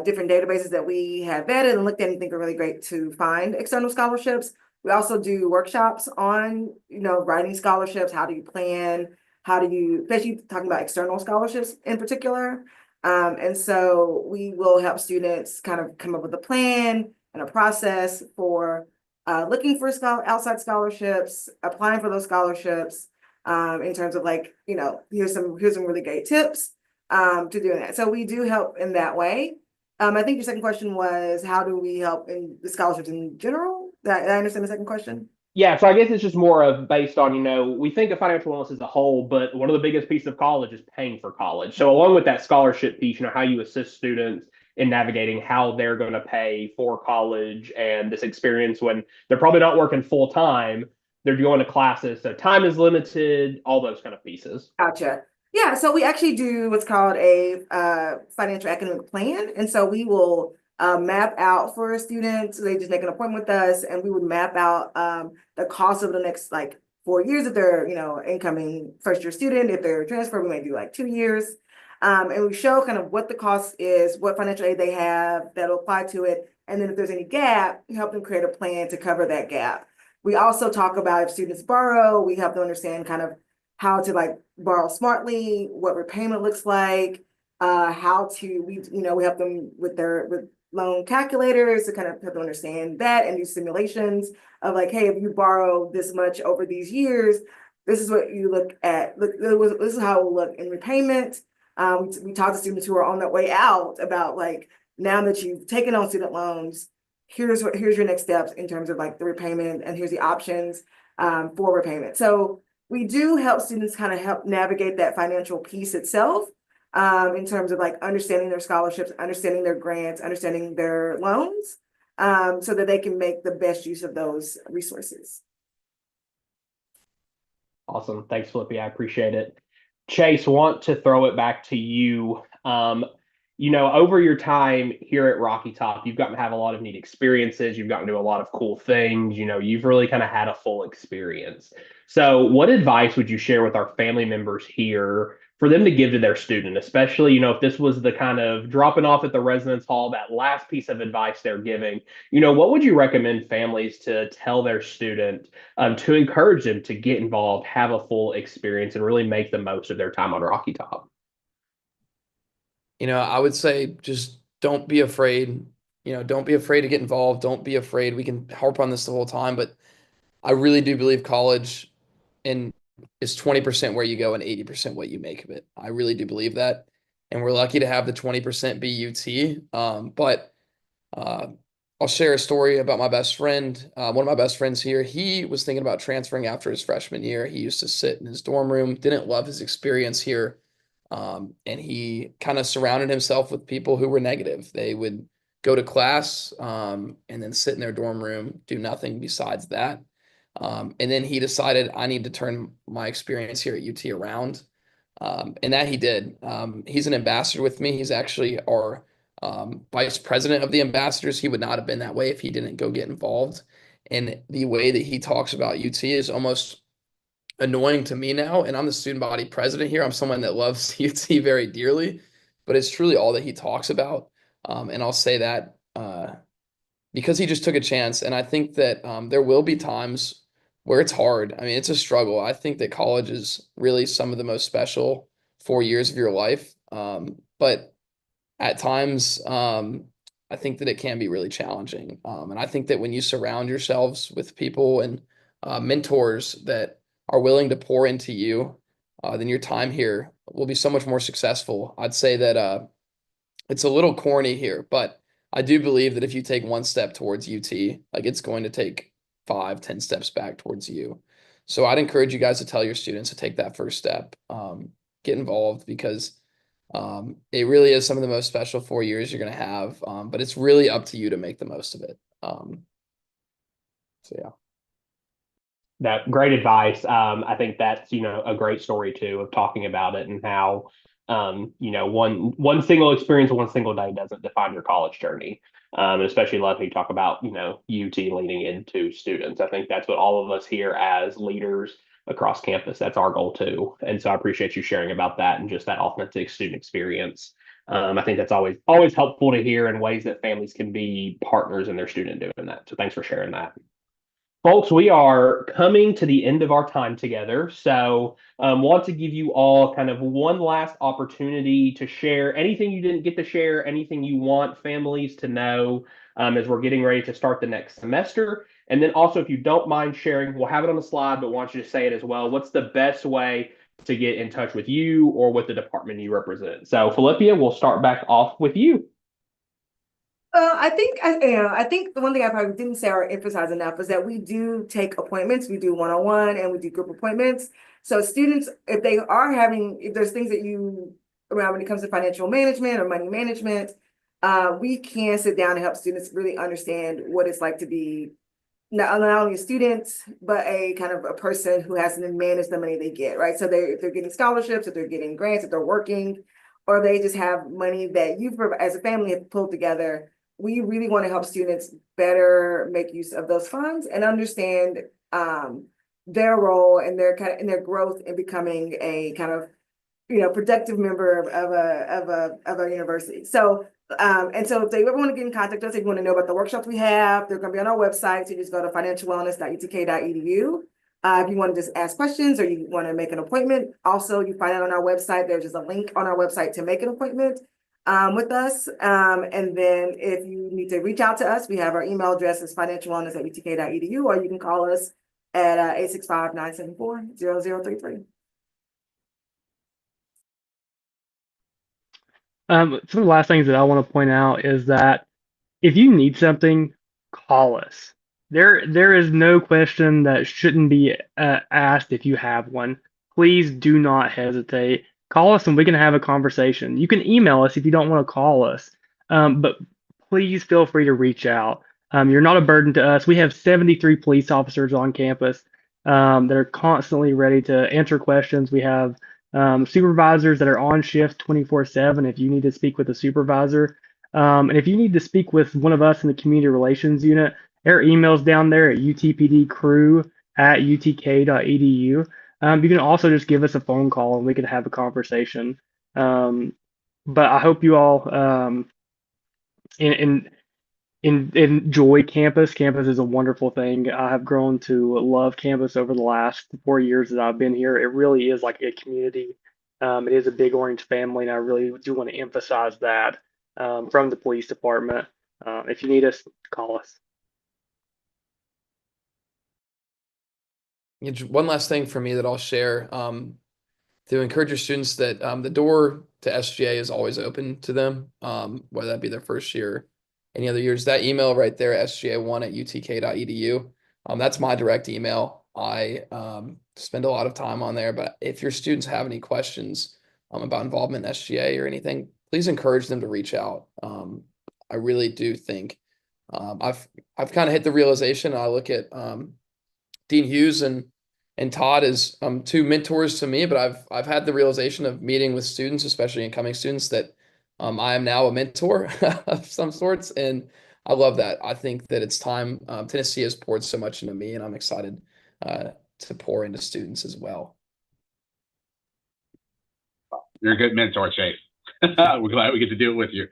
different databases that we have vetted and looked at and think are really great to find external scholarships. We also do workshops on, writing scholarships. How do you plan? How do you, especially talking about external scholarships in particular. And so we will help students kind of come up with a plan and a process for looking for outside scholarships, applying for those scholarships, in terms of like, here's some really great tips to doing that. So we do help in that way. I think your second question was, how do we help in the scholarships in general? Did I understand the second question? Yeah, so I guess it's just more of based on, we think of financial wellness as a whole, but one of the biggest pieces of college is paying for college. So along with that scholarship piece, how you assist students in navigating how they're going to pay for college and this experience when they're probably not working full time, they're going to classes, so time is limited, all those kind of pieces. Gotcha. Yeah, so we actually do what's called a financial academic plan. And so we will map out for students. They just make an appointment with us and we would map out the cost of the next like 4 years if they're, incoming first year student. If they're transfer, we may do like 2 years. And we show kind of what the cost is, what financial aid they have that'll apply to it. And then if there's any gap, help them create a plan to cover that gap. We also talk about if students borrow, we help them understand kind of how to like borrow smartly, what repayment looks like, we help them with with loan calculators to kind of help them understand that and do simulations of like, hey, if you borrow this much over these years, this is what you look at. This is how it will look in repayment. We talk to students who are on their way out about like, now that you've taken on student loans, here's your next steps in terms of like the repayment, and here's the options for repayment. So we do help students kind of help navigate that financial piece itself, in terms of like understanding their scholarships, understanding their grants, understanding their loans, so that they can make the best use of those resources. Awesome. Thanks, Flippy. I appreciate it. Chase, want to throw it back to you. Over your time here at Rocky Top, you've gotten to have a lot of neat experiences. You've gotten to do a lot of cool things. You've really kind of had a full experience. So, what advice would you share with our family members here for them to give to their student, especially, if this was the kind of dropping off at the residence hall, that last piece of advice they're giving, what would you recommend families to tell their student to encourage them to get involved, have a full experience, and really make the most of their time on Rocky Top? I would say just don't be afraid. Don't be afraid to get involved. Don't be afraid. We can harp on this the whole time, but I really do believe college and is 20% where you go and 80% what you make of it. I really do believe that. And we're lucky to have the 20% BUT. But I'll share a story about my best friend. One of my best friends here, he was thinking about transferring after his freshman year. He used to sit in his dorm room, didn't love his experience here. And he kind of surrounded himself with people who were negative. They would go to class and then sit in their dorm room, do nothing besides that. And then he decided I need to turn my experience here at UT around. And that he did. He's an ambassador with me. He's actually our vice president of the ambassadors. He would not have been that way if he didn't go get involved. And the way that he talks about UT is almost annoying to me now. And I'm the student body president here. I'm someone that loves UT very dearly, but it's truly all that he talks about. And I'll say that because he just took a chance. And I think that there will be times where it's hard. I mean, it's a struggle. I think that college is really some of the most special 4 years of your life. But at times, I think that it can be really challenging. And I think that when you surround yourselves with people and mentors that are willing to pour into you, then your time here will be so much more successful. I'd say that it's a little corny here, but I do believe that if you take one step towards UT, like it's going to take 5, 10 steps back towards you. So I'd encourage you guys to tell your students to take that first step, get involved because it really is some of the most special 4 years you're going to have. But it's really up to you to make the most of it. So yeah. That great advice. I think that's, a great story too of talking about it and how, one single experience, one single day doesn't define your college journey. And especially letting you talk about, UT leading into students. I think that's what all of us here as leaders across campus, that's our goal too. And so I appreciate you sharing about that and just that authentic student experience. I think that's always helpful to hear in ways that families can be partners in their student doing that. So thanks for sharing that. Folks, we are coming to the end of our time together. So, want to give you all kind of one last opportunity to share anything you didn't get to share, anything you want families to know as we're getting ready to start the next semester. And then also, if you don't mind sharing, we'll have it on the slide, but want you to say it as well. What's the best way to get in touch with you or with the department you represent? So, Philippia, we'll start back off with you. I think the one thing I probably didn't say or emphasize enough is that we do take appointments. We do one-on-one and we do group appointments. So students, if there's things that around when it comes to financial management or money management, we can sit down and help students really understand what it's like to be not only a student, but a kind of a person who has to manage the money they get, right? So if they're getting scholarships, if they're getting grants, if they're working, or they just have money that you've, as a family, have pulled together. We really want to help students better make use of those funds and understand their role and their growth in becoming a kind of productive member of a university. So if they ever want to get in contact with us, if you want to know about the workshops we have, they're going to be on our website. So you just go to financialwellness.utk.edu. If you want to just ask questions or you want to make an appointment, also you find it on our website. There's just a link on our website to make an appointment with us. And then if you need to reach out to us, we have our email address is financialwellness@utk.edu, or you can call us at 865-974-0033. Some of the last things that I want to point out is that if you need something, call us. There is no question that shouldn't be asked if you have one. Please do not hesitate. Call us and we can have a conversation. You can email us if you don't want to call us, but please feel free to reach out. You're not a burden to us. We have 73 police officers on campus that are constantly ready to answer questions. We have supervisors that are on shift 24/7 if you need to speak with a supervisor. And if you need to speak with one of us in the community relations unit, our email's down there at utpdcrew@utk.edu. You can also just give us a phone call and we can have a conversation. But I hope you all enjoy campus. Campus is a wonderful thing. I have grown to love campus over the last 4 years that I've been here. It really is like a community. It is a big orange family, and I really do want to emphasize that from the police department. If you need us, call us. One last thing for me that I'll share to encourage your students that the door to SGA is always open to them, whether that be their first year, any other years. That email right there, sga1@utk.edu, that's my direct email. I spend a lot of time on there, but if your students have any questions about involvement in SGA or anything, please encourage them to reach out. I really do think I've kind of hit the realization. I look at Dean Hughes and Todd as two mentors to me, but I've had the realization of meeting with students, especially incoming students, that I am now a mentor of some sorts, and I love that. I think that it's time. Tennessee has poured so much into me, and I'm excited to pour into students as well. You're a good mentor, Chase. We're glad we get to do it with you.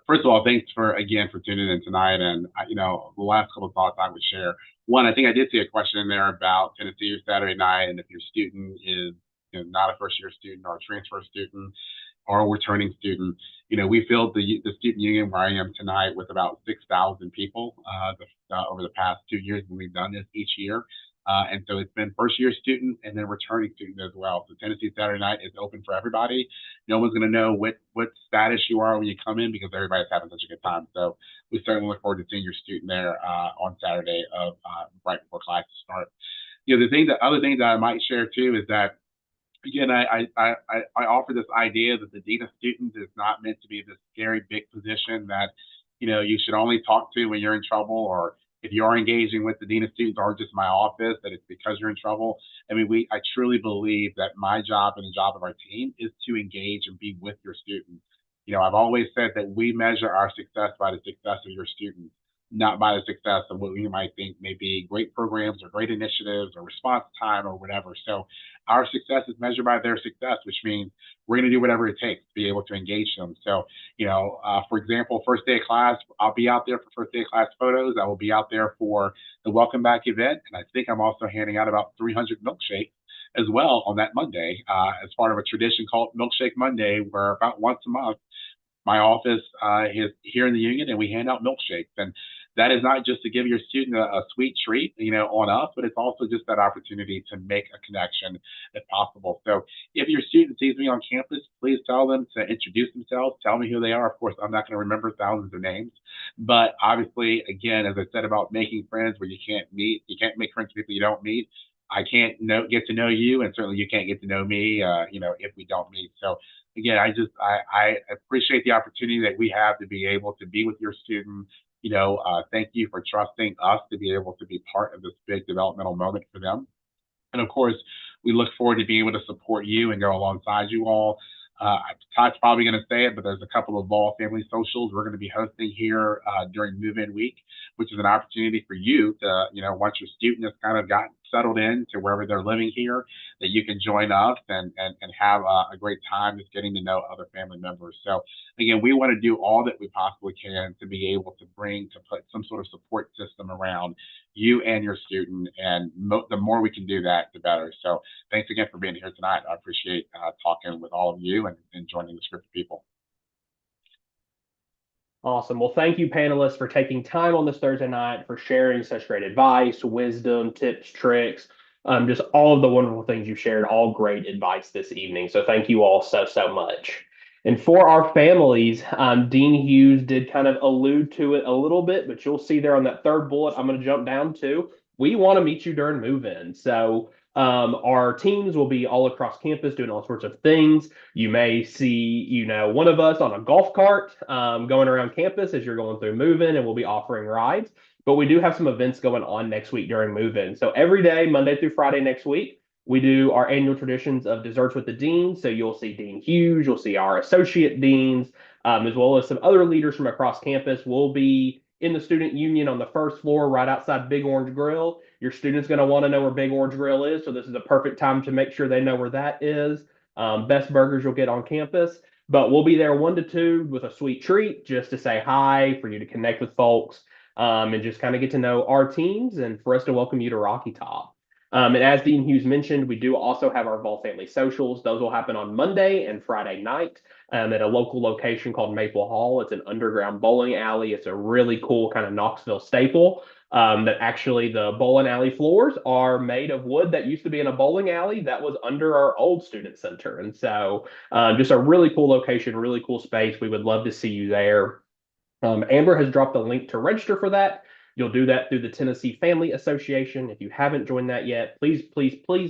First of all, thanks for tuning in tonight. And the last couple of thoughts I would share. One, I think I did see a question in there about Tennessee Saturday night, and if your student is not a first-year student or a transfer student or a returning student. We filled the student union where I am tonight with about 6,000 people over the past 2 years when we've done this each year. And so it's been first year students and then returning students as well. So Tennessee Saturday Night is open for everybody. No one's going to know what status you are when you come in because everybody's having such a good time. So we certainly look forward to seeing your student there on Saturday of right before classes start. The other thing that I might share too is that again, I offer this idea that the dean of students is not meant to be this scary big position that, you should only talk to when you're in trouble, or if you are engaging with the dean of students or just my office, that it's because you're in trouble. I mean, I truly believe that my job and the job of our team is to engage and be with your students. I've always said that we measure our success by the success of your students, not by the success of what we might think may be great programs or great initiatives or response time or whatever. So our success is measured by their success, which means we're going to do whatever it takes to be able to engage them. So, for example, first day of class, I'll be out there for first day of class photos. I will be out there for the welcome back event. And I think I'm also handing out about 300 milkshakes as well on that Monday as part of a tradition called Milkshake Monday, where about once a month, my office is here in the union and we hand out milkshakes. And that is not just to give your student a sweet treat, on us, but it's also just that opportunity to make a connection if possible. So if your student sees me on campus, please tell them to introduce themselves, tell me who they are. Of course, I'm not going to remember thousands of names, but obviously, again, as I said about making friends where you can't make friends with people you don't meet. I can't get to know you, and certainly you can't get to know me, if we don't meet. So again, I appreciate the opportunity that we have to be able to be with your student. Thank you for trusting us to be able to be part of this big developmental moment for them. And of course, we look forward to being able to support you and go alongside you all. Todd's probably going to say it, but there's a couple of Ball family socials we're going to be hosting here during move-in week, which is an opportunity for you to, once your student has kind of gotten settled in to wherever they're living here, that you can join us and have a great time just getting to know other family members. So again, we want to do all that we possibly can to be able to put some sort of support system around you and your student. And the more we can do that, the better. So thanks again for being here tonight. I appreciate talking with all of you and joining the script of people. Awesome. Well, thank you, panelists, for taking time on this Thursday night, for sharing such great advice, wisdom, tips, tricks, just all of the wonderful things you shared, all great advice this evening. So thank you all so much. And for our families, Dean Hughes did kind of allude to it a little bit, but you'll see there on that third bullet, I'm going to jump down to, we want to meet you during move-in. So our teams will be all across campus doing all sorts of things. You may see, one of us on a golf cart going around campus as you're going through move-in, and we'll be offering rides. But we do have some events going on next week during move-in. So every day, Monday through Friday next week, we do our annual traditions of desserts with the dean. So you'll see Dean Hughes, you'll see our associate deans, as well as some other leaders from across campus. We'll be in the student union on the first floor right outside Big Orange Grill. Your student's going to want to know where Big Orange Grill is, so this is a perfect time to make sure they know where that is. Best burgers you'll get on campus. But we'll be there 1 to 2 with a sweet treat just to say hi, for you to connect with folks, and just kind of get to know our teams and for us to welcome you to Rocky Top. And as Dean Hughes mentioned, we do also have our Ball Family Socials. Those will happen on Monday and Friday night at a local location called Maple Hall. It's an underground bowling alley. It's a really cool kind of Knoxville staple. That actually the bowling alley floors are made of wood that used to be in a bowling alley that was under our old student center. And so just a really cool location, really cool space. We would love to see you there. Amber has dropped the link to register for that. You'll do that through the Tennessee Family Association. If you haven't joined that yet, please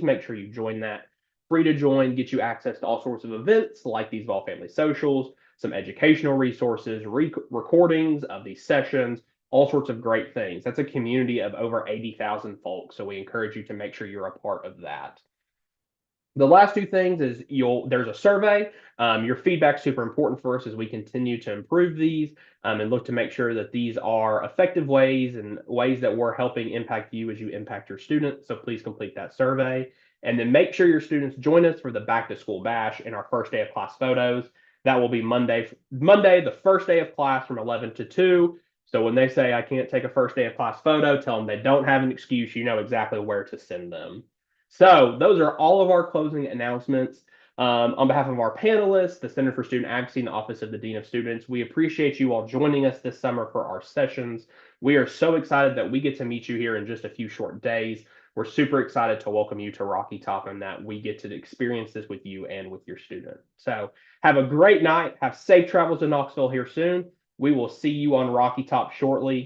make sure you join that. Free to join, get you access to all sorts of events like these Vol Family Socials, some educational resources, recordings of these sessions, all sorts of great things. That's a community of over 80,000 folks. So we encourage you to make sure you're a part of that. The last two things is there's a survey. Your feedback's super important for us as we continue to improve these and look to make sure that these are effective ways and ways that we're helping impact you as you impact your students. So please complete that survey. And then make sure your students join us for the back to school bash in our first day of class photos. That will be Monday, the first day of class from 11 to 2. So when they say I can't take a first day of class photo, tell them they don't have an excuse. You know exactly where to send them. So those are all of our closing announcements. On behalf of our panelists, the Center for Student Advocacy and the Office of the Dean of Students, we appreciate you all joining us this summer for our sessions. We are so excited that we get to meet you here in just a few short days. we're super excited to welcome you to Rocky Top and that we get to experience this with you and with your student. So have a great night. Have safe travels to Knoxville here soon. We will see you on Rocky Top shortly.